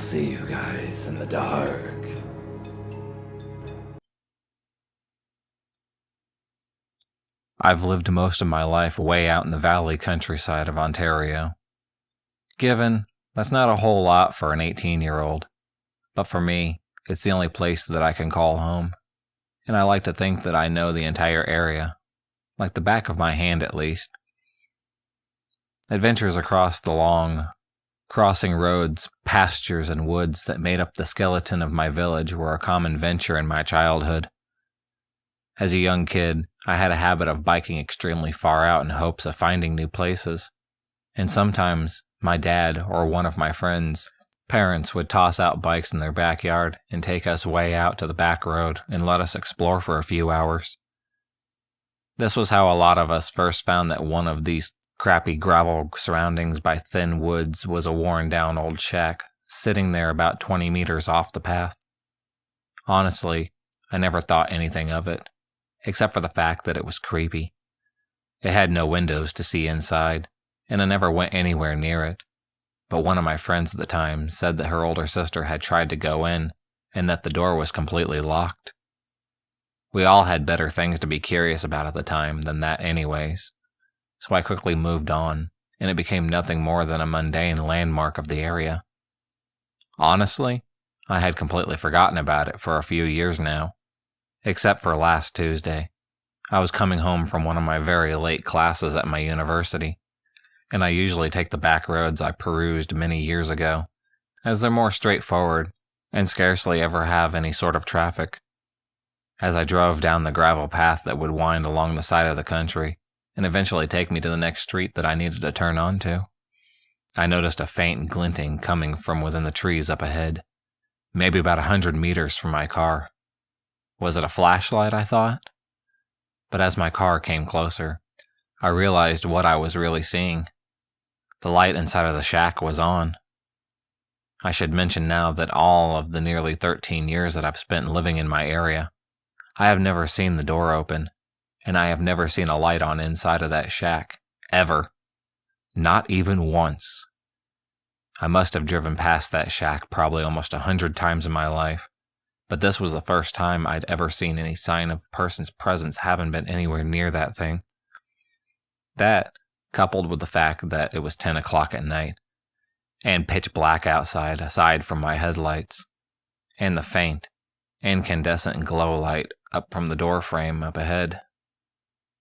see you guys in the dark. I've lived most of my life way out in the valley countryside of Ontario. Given, that's not a whole lot for an 18-year-old, but for me, it's the only place that I can call home, and I like to think that I know the entire area, like the back of my hand at least. Adventures across the long, crossing roads, pastures, and woods that made up the skeleton of my village were a common venture in my childhood. As a young kid, I had a habit of biking extremely far out in hopes of finding new places, and sometimes my dad or one of my friends' parents would toss out bikes in their backyard and take us way out to the back road and let us explore for a few hours. This was how a lot of us first found that one of these crappy gravel surroundings by thin woods was a worn-down old shack, sitting there about 20 meters off the path. Honestly, I never thought anything of it, except for the fact that it was creepy. It had no windows to see inside, and I never went anywhere near it. But one of my friends at the time said that her older sister had tried to go in, and that the door was completely locked. We all had better things to be curious about at the time than that anyways, so I quickly moved on, and it became nothing more than a mundane landmark of the area. Honestly, I had completely forgotten about it for a few years now, except for last Tuesday. I was coming home from one of my very late classes at my university, and I usually take the back roads I perused many years ago, as they're more straightforward and scarcely ever have any sort of traffic. As I drove down the gravel path that would wind along the side of the country and eventually take me to the next street that I needed to turn onto, I noticed a faint glinting coming from within the trees up ahead, maybe about 100 meters from my car. Was it a flashlight, I thought? But as my car came closer, I realized what I was really seeing. The light inside of the shack was on. I should mention now that all of the nearly 13 years that I've spent living in my area, I have never seen the door open, and I have never seen a light on inside of that shack, ever. Not even once. I must have driven past that shack probably almost 100 times in my life, but this was the first time I'd ever seen any sign of a person's presence having been anywhere near that thing. That, coupled with the fact that it was 10 o'clock at night, and pitch black outside aside from my headlights, and the faint, incandescent glow light up from the door frame up ahead,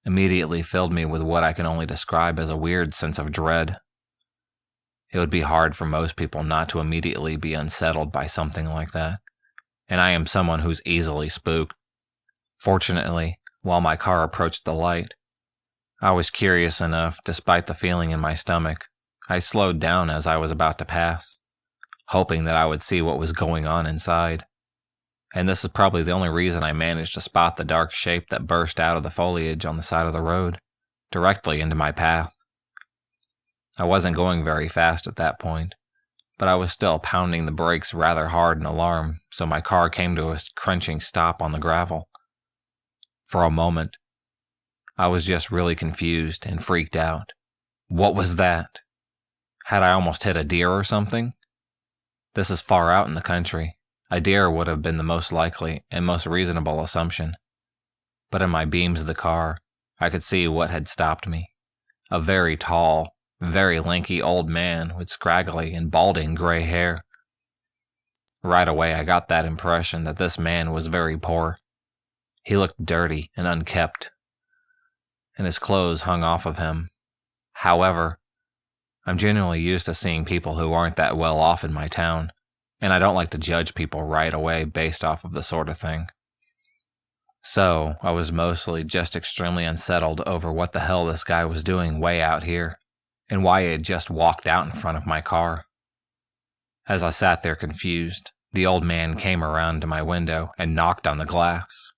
immediately filled me with what I can only describe as a weird sense of dread. It would be hard for most people not to immediately be unsettled by something like that, and I am someone who's easily spooked. Fortunately, while my car approached the light, I was curious enough, despite the feeling in my stomach. I slowed down as I was about to pass, hoping that I would see what was going on inside. And this is probably the only reason I managed to spot the dark shape that burst out of the foliage on the side of the road, directly into my path. I wasn't going very fast at that point, but I was still pounding the brakes rather hard in alarm, so my car came to a crunching stop on the gravel. For a moment, I was just really confused and freaked out. What was that? Had I almost hit a deer or something? This is far out in the country. A deer would have been the most likely and most reasonable assumption. But in my beams of the car, I could see what had stopped me. A very tall, very lanky old man with scraggly and balding gray hair. Right away I got that impression that this man was very poor. He looked dirty and unkempt, and his clothes hung off of him. However, I'm generally used to seeing people who aren't that well off in my town, and I don't like to judge people right away based off of the sort of thing. So, I was mostly just extremely unsettled over what the hell this guy was doing way out here, and why he had just walked out in front of my car. As I sat there confused, the old man came around to my window and knocked on the glass.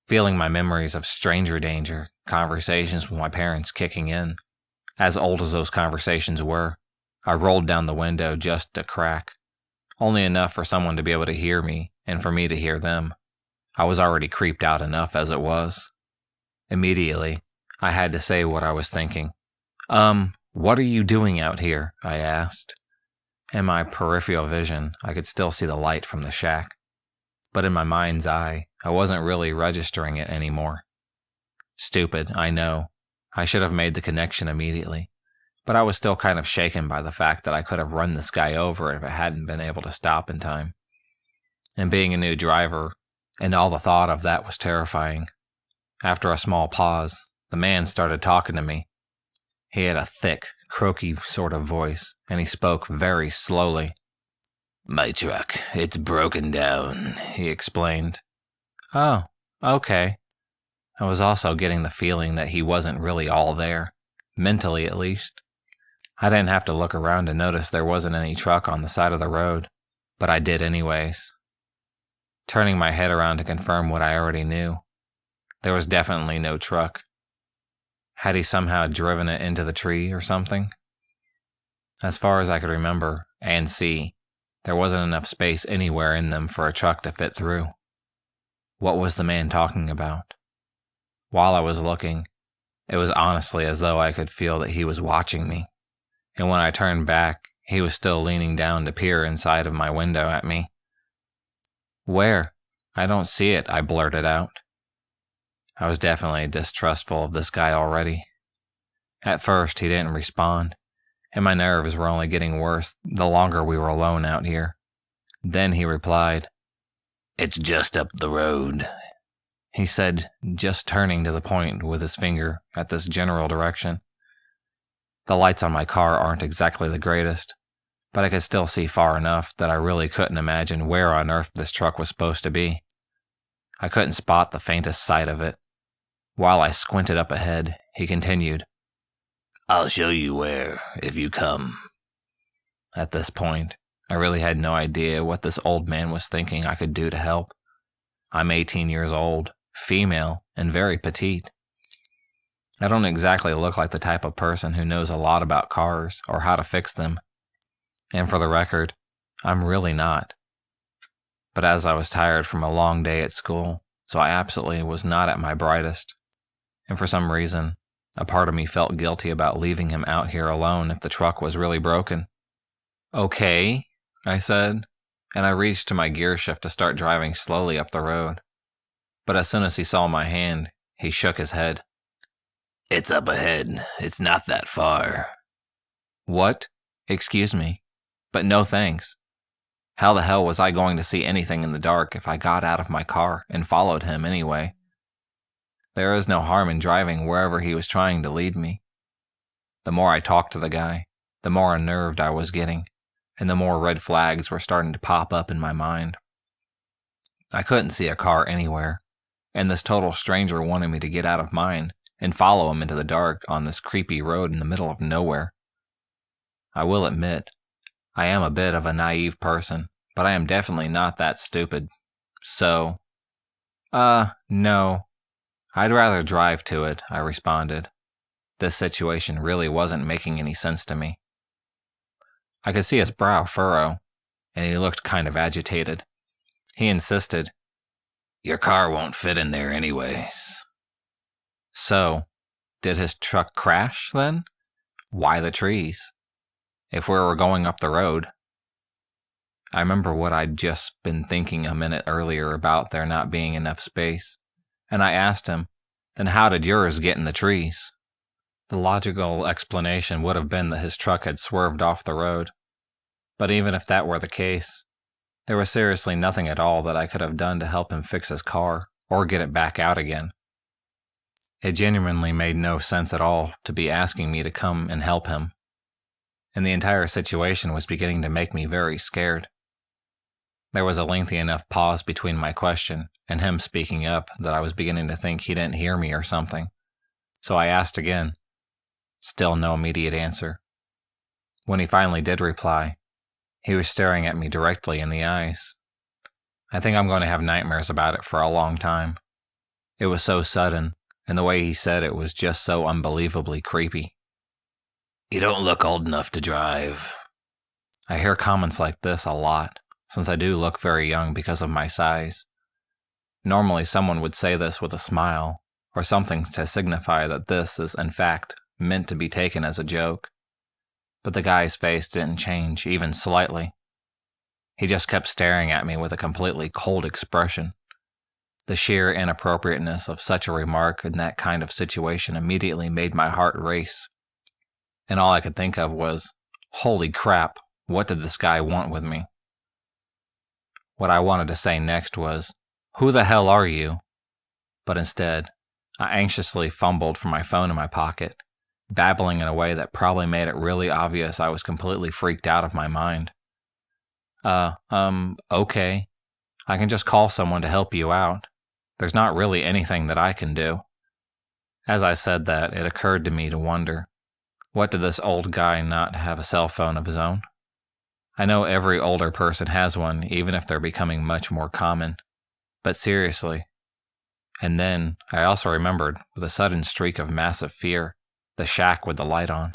Feeling my memories of stranger danger, conversations with my parents kicking in, as old as those conversations were, I rolled down the window just a crack, only enough for someone to be able to hear me and for me to hear them. I was already creeped out enough as it was. Immediately, I had to say what I was thinking. What are you doing out here?" I asked. In my peripheral vision, I could still see the light from the shack. But in my mind's eye, I wasn't really registering it anymore. Stupid, I know. I should have made the connection immediately. But I was still kind of shaken by the fact that I could have run this guy over if I hadn't been able to stop in time. And being a new driver, and all the thought of that was terrifying. After a small pause, the man started talking to me. He had a thick, croaky sort of voice, and he spoke very slowly. My truck, it's broken down, he explained. Oh, okay. I was also getting the feeling that he wasn't really all there, mentally at least. I didn't have to look around to notice there wasn't any truck on the side of the road, but I did anyways. Turning my head around to confirm what I already knew, there was definitely no truck. Had he somehow driven it into the tree or something? As far as I could remember and see, there wasn't enough space anywhere in them for a truck to fit through. What was the man talking about? While I was looking, it was honestly as though I could feel that he was watching me. And when I turned back, he was still leaning down to peer inside of my window at me. Where? I don't see it, I blurted out. I was definitely distrustful of this guy already. At first, he didn't respond, and my nerves were only getting worse the longer we were alone out here. Then he replied, It's just up the road, he said, just turning to the point with his finger at this general direction. The lights on my car aren't exactly the greatest, but I could still see far enough that I really couldn't imagine where on earth this truck was supposed to be. I couldn't spot the faintest sight of it. While I squinted up ahead, he continued, I'll show you where, if you come. At this point, I really had no idea what this old man was thinking I could do to help. I'm 18 years old, female, and very petite. I don't exactly look like the type of person who knows a lot about cars or how to fix them. And for the record, I'm really not. But as I was tired from a long day at school, so I absolutely was not at my brightest. And for some reason, a part of me felt guilty about leaving him out here alone if the truck was really broken. Okay, I said, and I reached to my gear shift to start driving slowly up the road. But as soon as he saw my hand, he shook his head. It's up ahead. It's not that far. What? Excuse me, but no thanks. How the hell was I going to see anything in the dark if I got out of my car and followed him anyway? There is no harm in driving wherever he was trying to lead me. The more I talked to the guy, the more unnerved I was getting, and the more red flags were starting to pop up in my mind. I couldn't see a car anywhere, and this total stranger wanted me to get out of mine and follow him into the dark on this creepy road in the middle of nowhere. I will admit, I am a bit of a naive person, but I am definitely not that stupid. So, no. I'd rather drive to it, I responded. This situation really wasn't making any sense to me. I could see his brow furrow, and he looked kind of agitated. He insisted, Your car won't fit in there anyways. So, did his truck crash then? Why the trees? If we were going up the road. I remember what I'd just been thinking a minute earlier about there not being enough space, and I asked him, then how did yours get in the trees? The logical explanation would have been that his truck had swerved off the road. But even if that were the case, there was seriously nothing at all that I could have done to help him fix his car or get it back out again. It genuinely made no sense at all to be asking me to come and help him, and the entire situation was beginning to make me very scared. There was a lengthy enough pause between my question and him speaking up that I was beginning to think he didn't hear me or something, so I asked again. Still no immediate answer. When he finally did reply, he was staring at me directly in the eyes. I think I'm going to have nightmares about it for a long time. It was so sudden, and the way he said it was just so unbelievably creepy. You don't look old enough to drive. I hear comments like this a lot, since I do look very young because of my size. Normally someone would say this with a smile, or something to signify that this is in fact meant to be taken as a joke. but the guy's face didn't change even slightly. He just kept staring at me with a completely cold expression. The sheer inappropriateness of such a remark in that kind of situation immediately made my heart race. And all I could think of was, holy crap, what did this guy want with me? What I wanted to say next was, who the hell are you? But instead, I anxiously fumbled for my phone in my pocket, babbling in a way that probably made it really obvious I was completely freaked out of my mind. Okay. I can just call someone to help you out. There's not really anything that I can do. As I said that, it occurred to me to wonder, what did this old guy not have a cell phone of his own? I know every older person has one, even if they're becoming much more common. But seriously. And then, I also remembered, with a sudden streak of massive fear, the shack with the light on.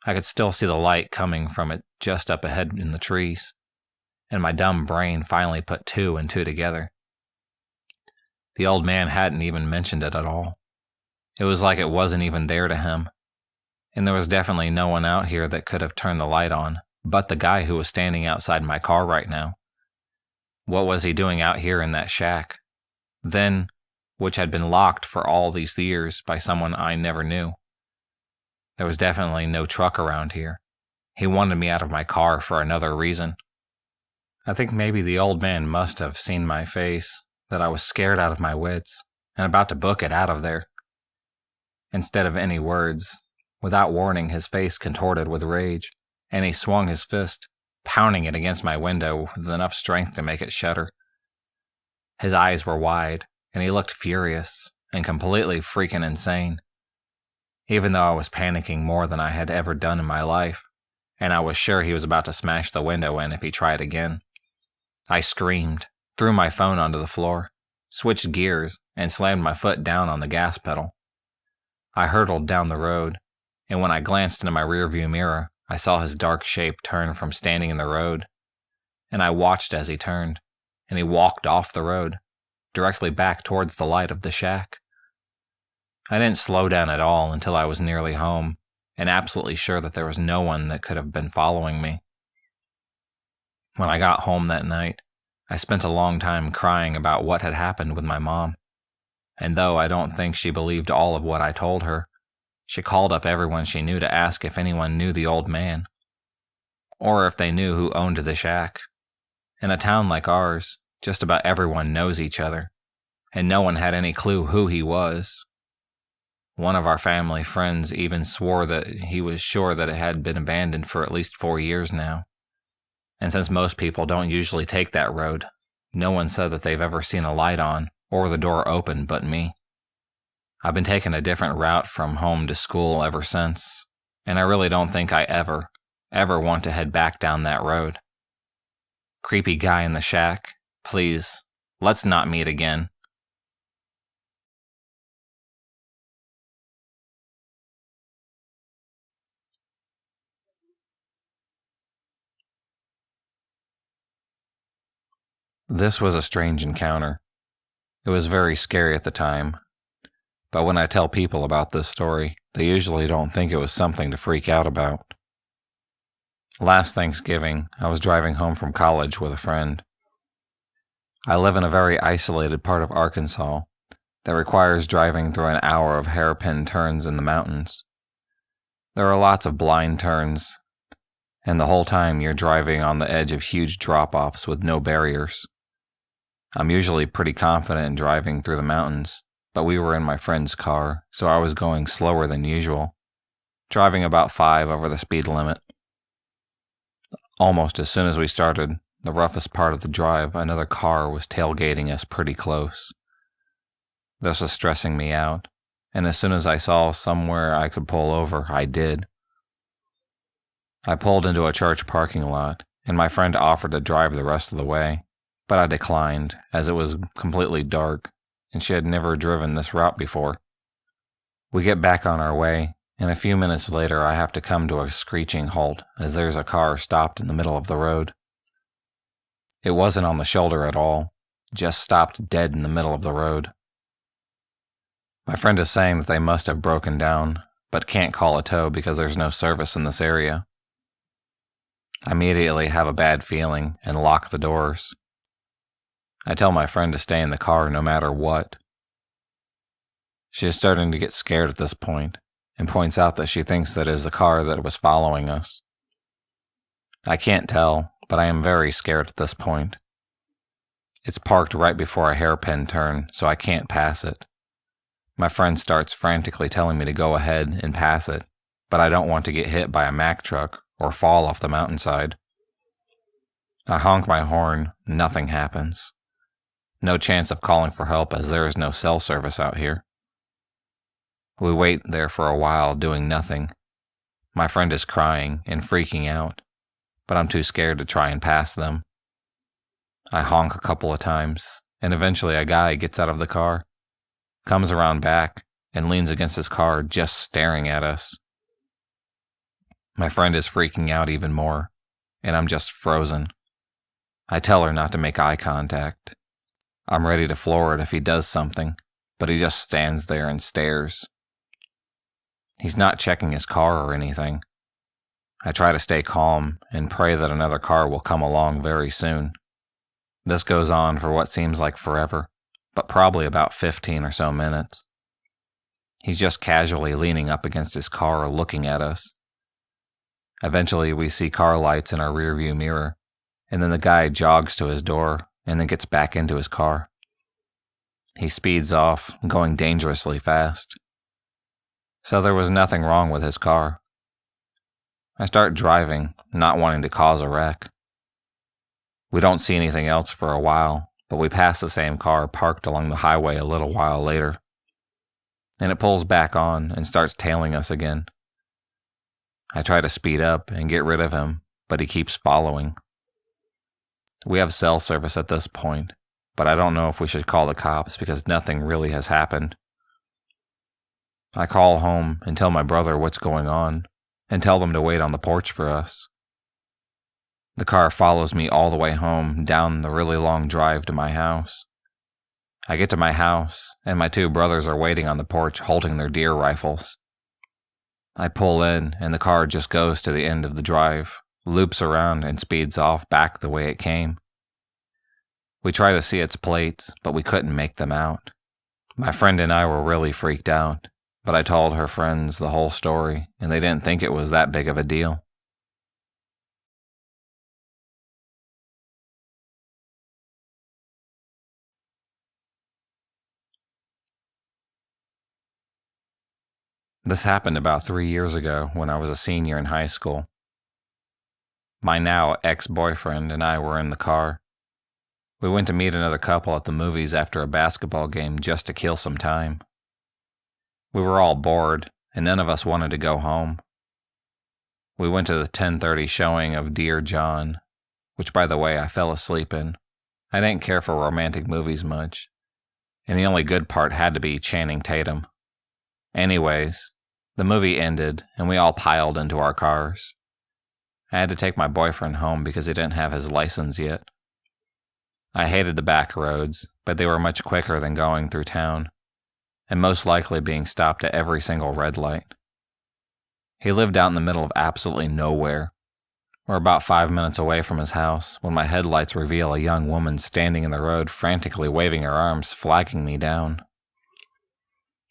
I could still see the light coming from it just up ahead in the trees, and my dumb brain finally put two and two together. The old man hadn't even mentioned it at all. It was like it wasn't even there to him. And there was definitely no one out here that could have turned the light on, but the guy who was standing outside my car right now. What was he doing out here in that shack? Then, which had been locked for all these years by someone I never knew. There was definitely no truck around here. He wanted me out of my car for another reason. I think maybe the old man must have seen my face, that I was scared out of my wits, and about to book it out of there. Instead of any words, without warning, his face contorted with rage, and he swung his fist, pounding it against my window with enough strength to make it shudder. His eyes were wide, and he looked furious and completely freaking insane. Even though I was panicking more than I had ever done in my life, and I was sure he was about to smash the window in if he tried again. I screamed, threw my phone onto the floor, switched gears, and slammed my foot down on the gas pedal. I hurtled down the road, and when I glanced into my rearview mirror, I saw his dark shape turn from standing in the road, and I watched as he turned, and he walked off the road, directly back towards the light of the shack. I didn't slow down at all until I was nearly home, and absolutely sure that there was no one that could have been following me. When I got home that night, I spent a long time crying about what had happened with my mom, and though I don't think she believed all of what I told her, she called up everyone she knew to ask if anyone knew the old man, or if they knew who owned the shack. In a town like ours, just about everyone knows each other, and no one had any clue who he was. One of our family friends even swore that he was sure that it had been abandoned for at least 4 years now. And since most people don't usually take that road, no one said that they've ever seen a light on or the door open but me. I've been taking a different route from home to school ever since, and I really don't think I ever want to head back down that road. Creepy guy in the shack, please, let's not meet again. This was a strange encounter. It was very scary at the time, but when I tell people about this story, they usually don't think it was something to freak out about. Last Thanksgiving, I was driving home from college with a friend. I live in a very isolated part of Arkansas that requires driving through an hour of hairpin turns in the mountains. There are lots of blind turns, and the whole time you're driving on the edge of huge drop-offs with no barriers. I'm usually pretty confident in driving through the mountains, but we were in my friend's car, so I was going slower than usual, driving about 5 over the speed limit. Almost as soon as we started the roughest part of the drive, another car was tailgating us pretty close. This was stressing me out, and as soon as I saw somewhere I could pull over, I did. I pulled into a church parking lot, and my friend offered to drive the rest of the way, but I declined, as it was completely dark, and she had never driven this route before. We get back on our way, and a few minutes later I have to come to a screeching halt as there's a car stopped in the middle of the road. It wasn't on the shoulder at all, just stopped dead in the middle of the road. My friend is saying that they must have broken down, but can't call a tow because there's no service in this area. I immediately have a bad feeling and lock the doors. I tell my friend to stay in the car no matter what. She is starting to get scared at this point and points out that she thinks that is the car that was following us. I can't tell, but I am very scared at this point. It's parked right before a hairpin turn, so I can't pass it. My friend starts frantically telling me to go ahead and pass it, but I don't want to get hit by a Mack truck or fall off the mountainside. I honk my horn, nothing happens. No chance of calling for help as there is no cell service out here. We wait there for a while doing nothing. My friend is crying and freaking out, but I'm too scared to try and pass them. I honk a couple of times, and eventually a guy gets out of the car, comes around back, and leans against his car just staring at us. My friend is freaking out even more, and I'm just frozen. I tell her not to make eye contact. I'm ready to floor it if he does something, but he just stands there and stares. He's not checking his car or anything. I try to stay calm and pray that another car will come along very soon. This goes on for what seems like forever, but probably about 15 or so minutes. He's just casually leaning up against his car looking at us. Eventually we see car lights in our rearview mirror, and then the guy jogs to his door and then gets back into his car. He speeds off, going dangerously fast. So there was nothing wrong with his car. I start driving, not wanting to cause a wreck. We don't see anything else for a while, but we pass the same car parked along the highway a little while later. And it pulls back on and starts tailing us again. I try to speed up and get rid of him, but he keeps following. We have cell service at this point, but I don't know if we should call the cops because nothing really has happened. I call home and tell my brother what's going on, and tell them to wait on the porch for us. The car follows me all the way home down the really long drive to my house. I get to my house, and my two brothers are waiting on the porch holding their deer rifles. I pull in, and the car just goes to the end of the drive, loops around, and speeds off back the way it came. We try to see its plates, but we couldn't make them out. My friend and I were really freaked out, but I told her friends the whole story, and they didn't think it was that big of a deal. This happened about 3 years ago when I was a senior in high school. My now ex-boyfriend and I were in the car. We went to meet another couple at the movies after a basketball game just to kill some time. We were all bored, and none of us wanted to go home. We went to the 10:30 showing of Dear John, which, by the way, I fell asleep in. I didn't care for romantic movies much, and the only good part had to be Channing Tatum. Anyways, the movie ended, and we all piled into our cars. I had to take my boyfriend home because he didn't have his license yet. I hated the back roads, but they were much quicker than going through town, and most likely being stopped at every single red light. He lived out in the middle of absolutely nowhere. We're about 5 minutes away from his house when my headlights reveal a young woman standing in the road frantically waving her arms, flagging me down.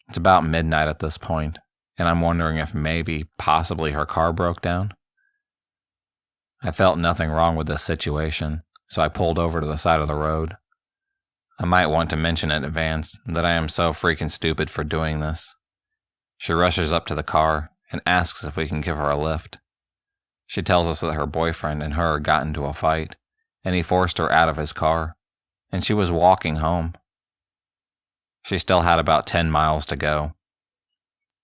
It's about midnight at this point, and I'm wondering if maybe, possibly her car broke down. I felt nothing wrong with this situation, so I pulled over to the side of the road. I might want to mention in advance that I am so freaking stupid for doing this. She rushes up to the car and asks if we can give her a lift. She tells us that her boyfriend and her got into a fight, and he forced her out of his car, and she was walking home. She still had about 10 miles to go.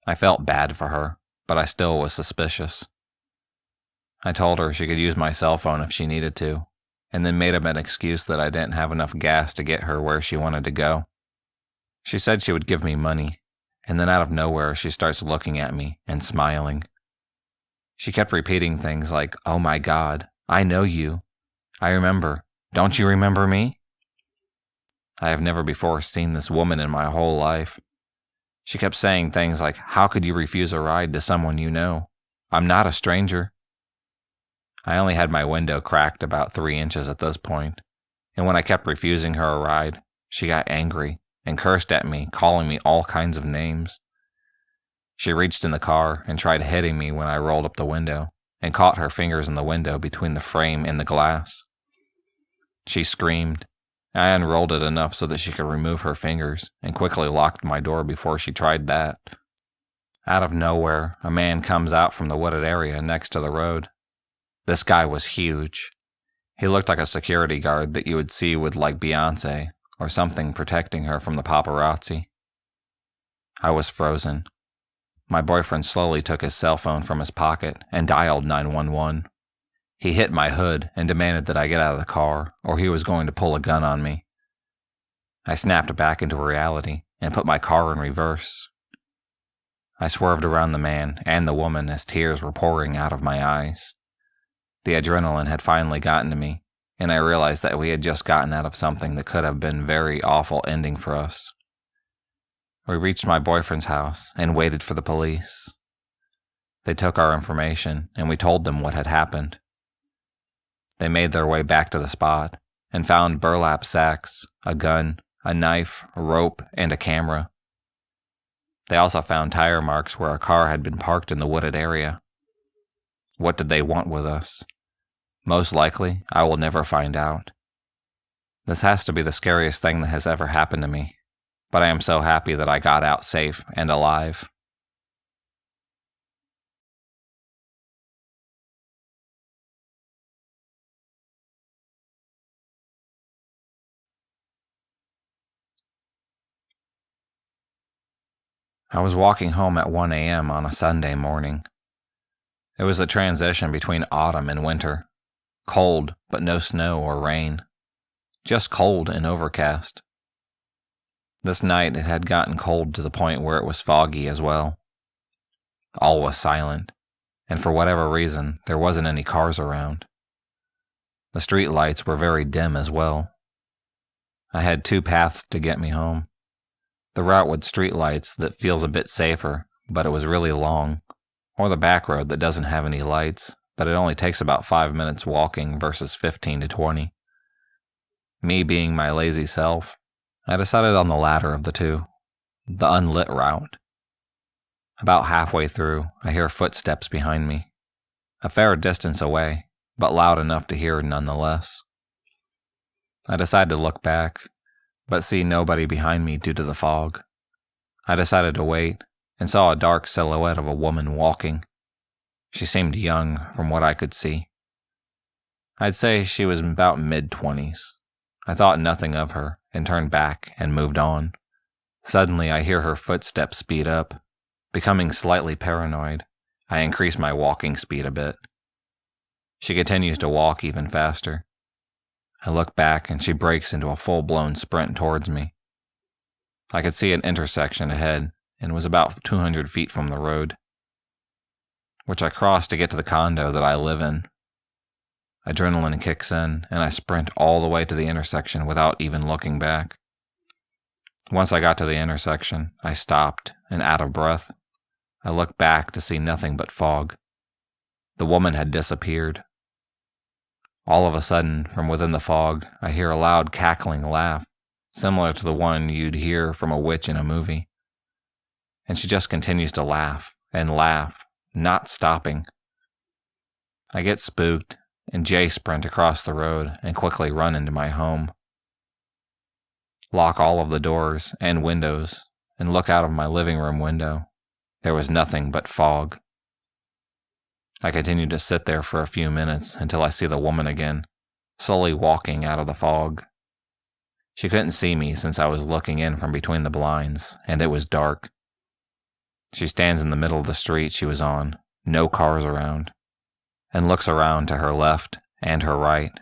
I felt bad for her, but I still was suspicious. I told her she could use my cell phone if she needed to, and then made up an excuse that I didn't have enough gas to get her where she wanted to go. She said she would give me money, and then out of nowhere she starts looking at me and smiling. She kept repeating things like, "Oh my God, I know you. I remember. Don't you remember me?" I have never before seen this woman in my whole life. She kept saying things like, "How could you refuse a ride to someone you know? I'm not a stranger." I only had my window cracked about 3 inches at this point, and when I kept refusing her a ride, she got angry and cursed at me, calling me all kinds of names. She reached in the car and tried hitting me when I rolled up the window and caught her fingers in the window between the frame and the glass. She screamed. I unrolled it enough so that she could remove her fingers and quickly locked my door before she tried that. Out of nowhere, a man comes out from the wooded area next to the road. This guy was huge. He looked like a security guard that you would see with like Beyonce or something protecting her from the paparazzi. I was frozen. My boyfriend slowly took his cell phone from his pocket and dialed 911. He hit my hood and demanded that I get out of the car, or he was going to pull a gun on me. I snapped back into reality and put my car in reverse. I swerved around the man and the woman as tears were pouring out of my eyes. The adrenaline had finally gotten to me, and I realized that we had just gotten out of something that could have been a very awful ending for us. We reached my boyfriend's house and waited for the police. They took our information, and we told them what had happened. They made their way back to the spot and found burlap sacks, a gun, a knife, a rope, and a camera. They also found tire marks where a car had been parked in the wooded area. What did they want with us? Most likely, I will never find out. This has to be the scariest thing that has ever happened to me, but I am so happy that I got out safe and alive. I was walking home at 1 a.m. on a Sunday morning. It was a transition between autumn and winter. Cold, but no snow or rain. Just cold and overcast. This night it had gotten cold to the point where it was foggy as well. All was silent, and for whatever reason, there wasn't any cars around. The street lights were very dim as well. I had 2 paths to get me home. The route with street lights that feels a bit safer, but it was really long, or the back road that doesn't have any lights, but it only takes about 5 minutes walking versus 15 to 20. Me being my lazy self, I decided on the latter of the two, the unlit route. About halfway through, I hear footsteps behind me, a fair distance away, but loud enough to hear nonetheless. I decide to look back, but see nobody behind me due to the fog. I decided to wait and saw a dark silhouette of a woman walking. She seemed young from what I could see. I'd say she was about mid-20s. I thought nothing of her and turned back and moved on. Suddenly I hear her footsteps speed up. Becoming slightly paranoid, I increase my walking speed a bit. She continues to walk even faster. I look back and she breaks into a full-blown sprint towards me. I could see an intersection ahead and was about 200 feet from the road, which I crossed to get to the condo that I live in. Adrenaline kicks in and I sprint all the way to the intersection without even looking back. Once I got to the intersection, I stopped and out of breath. I looked back to see nothing but fog. The woman had disappeared. All of a sudden, from within the fog, I hear a loud cackling laugh, similar to the one you'd hear from a witch in a movie. And she just continues to laugh and laugh, not stopping. I get spooked and J-sprint across the road and quickly run into my home. Lock all of the doors and windows and look out of my living room window. There was nothing but fog. I continued to sit there for a few minutes until I see the woman again, slowly walking out of the fog. She couldn't see me since I was looking in from between the blinds, and it was dark. She stands in the middle of the street she was on, no cars around, and looks around to her left and her right.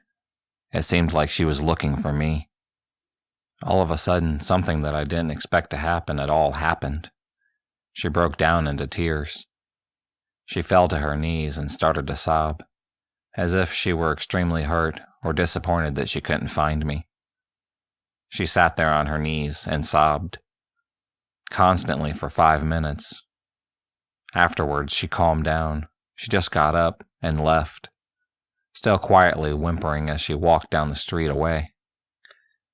It seemed like she was looking for me. All of a sudden, something that I didn't expect to happen at all happened. She broke down into tears. She fell to her knees and started to sob, as if she were extremely hurt or disappointed that she couldn't find me. She sat there on her knees and sobbed. constantly for 5 minutes. Afterwards, she calmed down. She just got up and left, still quietly whimpering as she walked down the street away.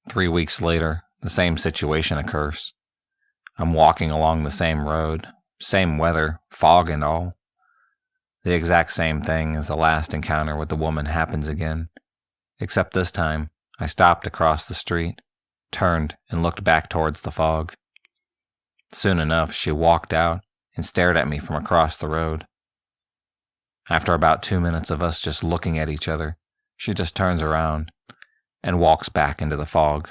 3 weeks later, the same situation occurs. I'm walking along the same road, same weather, fog and all. The exact same thing as the last encounter with the woman happens again, except this time I stopped across the street, turned, and looked back towards the fog. Soon enough, she walked out and stared at me from across the road. After about 2 minutes of us just looking at each other, she just turns around and walks back into the fog.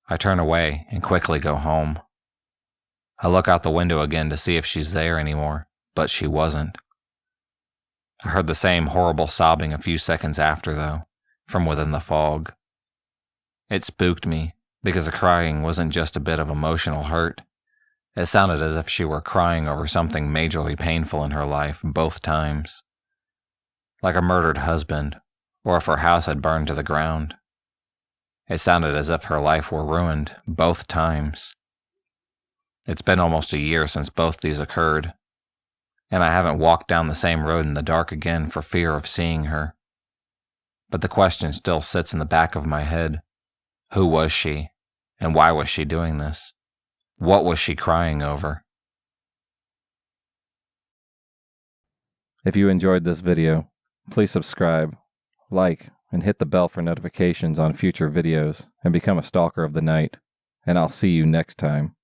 I turn away and quickly go home. I look out the window again to see if she's there anymore, but she wasn't. I heard the same horrible sobbing a few seconds after, though, from within the fog. It spooked me because the crying wasn't just a bit of emotional hurt. It sounded as if she were crying over something majorly painful in her life both times. Like a murdered husband, or if her house had burned to the ground. It sounded as if her life were ruined both times. It's been almost a year since both these occurred, and I haven't walked down the same road in the dark again for fear of seeing her. But the question still sits in the back of my head. Who was she, and why was she doing this? What was she crying over? If you enjoyed this video, please subscribe, like, and hit the bell for notifications on future videos, and become a stalker of the night. And I'll see you next time.